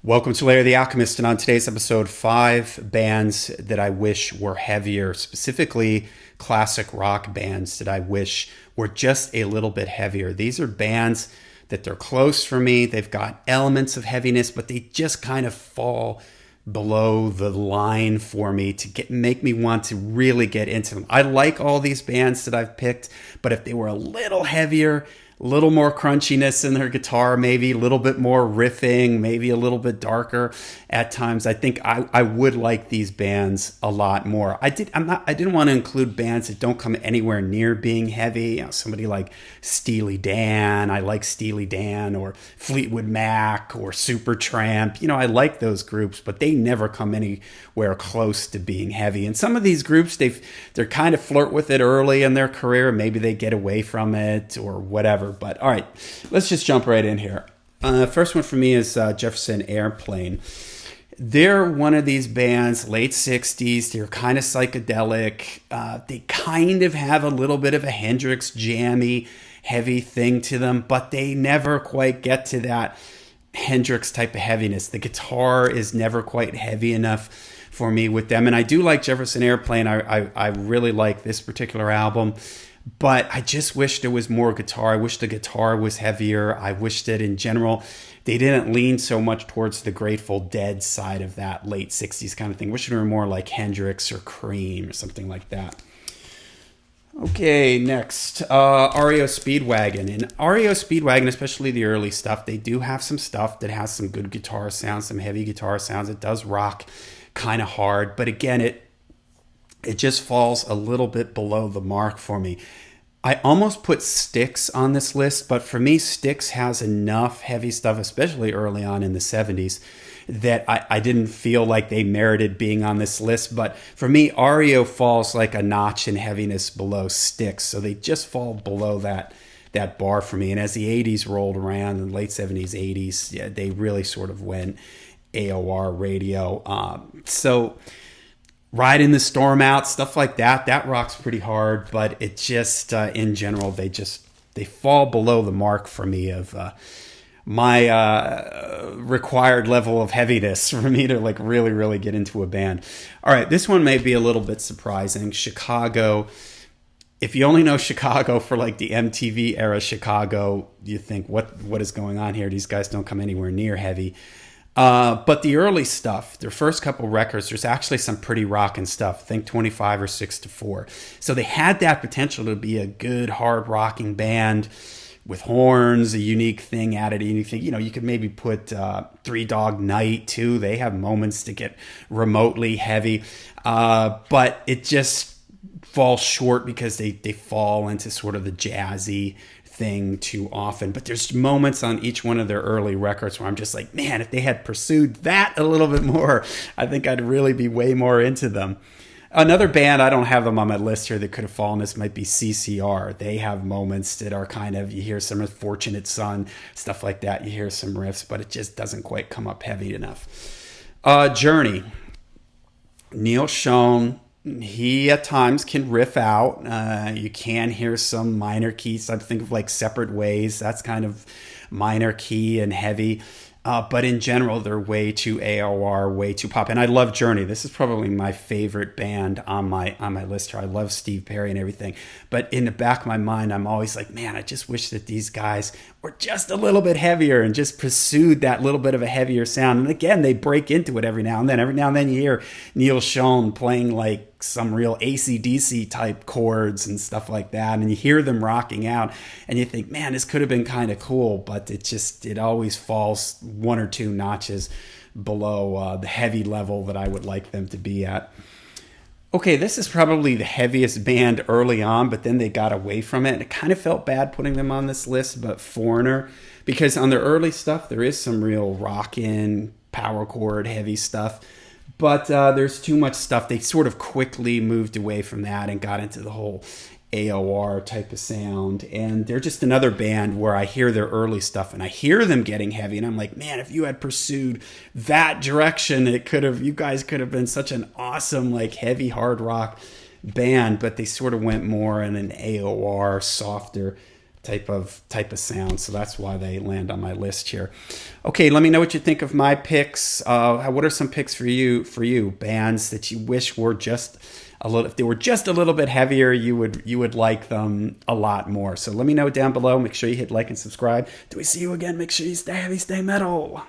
Welcome to Larry the Alchemist, and on today's episode, 5 bands that I wish were heavier, specifically classic rock bands that I wish were just a little bit heavier. These are bands that they're close for me. They've got elements of heaviness, but they just kind of fall below the line for me to make me want to really get into them. I like all these bands that I've picked, but if they were a little heavier, a little more crunchiness in their guitar, maybe a little bit more riffing, maybe a little bit darker at times, I think I would like these bands a lot more. I didn't want to include bands that don't come anywhere near being heavy. You know, somebody like Steely Dan. I like Steely Dan, or Fleetwood Mac, or Supertramp. You know, I like those groups, but they never come anywhere close to being heavy. And some of these groups, they're kind of flirt with it early in their career. Maybe they get away from it or whatever. But all right, let's just jump right in here. First one for me is Jefferson Airplane. They're one of these bands, late 60s. They're kind of psychedelic. They kind of have a little bit of a Hendrix jammy, heavy thing to them, but they never quite get to that Hendrix type of heaviness. The guitar is never quite heavy enough for me with them. And I do like Jefferson Airplane. I really like this particular album. But I just wish there was more guitar. I wish the guitar was heavier. I wish that in general, they didn't lean so much towards the Grateful Dead side of that late 60s kind of thing. I wish they were more like Hendrix or Cream or something like that. Okay, next, Aro Speedwagon. And Aro Speedwagon, especially the early stuff, they do have some stuff that has some good guitar sounds, some heavy guitar sounds. It does rock kind of hard. But again, it just falls a little bit below the mark for me. I almost put Styx on this list, but for me, Styx has enough heavy stuff, especially early on in the 70s, that I didn't feel like they merited being on this list. But for me, Aro falls like a notch in heaviness below Styx, so they just fall below that bar for me. And as the 80s rolled around, in the late 70s, 80s, yeah, they really sort of went AOR radio. So Riding the Storm Out, stuff like that rocks pretty hard, but it just, in general, they fall below the mark for me of my required level of heaviness for me to like really, really get into a band. All right, this one may be a little bit surprising. Chicago. If you only know Chicago for like the MTV era Chicago, you think, what is going on here? These guys don't come anywhere near heavy. But the early stuff, their first couple records, there's actually some pretty rockin' stuff. Think 25 or 6 to 4. So they had that potential to be a good hard rocking band with horns, a unique thing added. Anything, you could maybe put Three Dog Night too. They have moments to get remotely heavy, but it just falls short because they fall into sort of the jazzy thing too often. But there's moments on each one of their early records where I'm just like, man, if they had pursued that a little bit more, I think I'd really be way more into them. Another band, I don't have them on my list here, that could have fallen, this might be CCR. They have moments that are kind of, you hear some Fortunate Son, stuff like that, you hear some riffs, but it just doesn't quite come up heavy enough. Journey. Neil Schon, he at times can riff out. You can hear some minor keys. I think of like Separate Ways. That's kind of minor key and heavy. But in general, they're way too AOR, way too pop. And I love Journey. This is probably my favorite band on my list here. I love Steve Perry and everything. But in the back of my mind, I'm always like, man, I just wish that these guys were just a little bit heavier and just pursued that little bit of a heavier sound. And again, they break into it every now and then. Every now and then you hear Neil Schon playing like some real AC/DC type chords and stuff like that, and you hear them rocking out and you think, man, this could have been kind of cool, but it always falls 1 or 2 notches below the heavy level that I would like them to be at. Okay, this is probably the heaviest band early on, but then they got away from it, and it kind of felt bad putting them on this list, but Foreigner, because on their early stuff there is some real rockin', power chord, heavy stuff. But there's too much stuff. They sort of quickly moved away from that and got into the whole AOR type of sound. And they're just another band where I hear their early stuff and I hear them getting heavy. And I'm like, man, if you had pursued that direction, you guys could have been such an awesome, like heavy hard rock band. But they sort of went more in an AOR, softer type of sound. So that's why they land on my list here. Okay, let me know what you think of my picks. What are some picks for you? Bands that you wish were just a little, if they were just a little bit heavier, you would like them a lot more. So let me know down below. Make sure you hit like and subscribe. Do we see you again? Make sure you stay heavy, stay metal.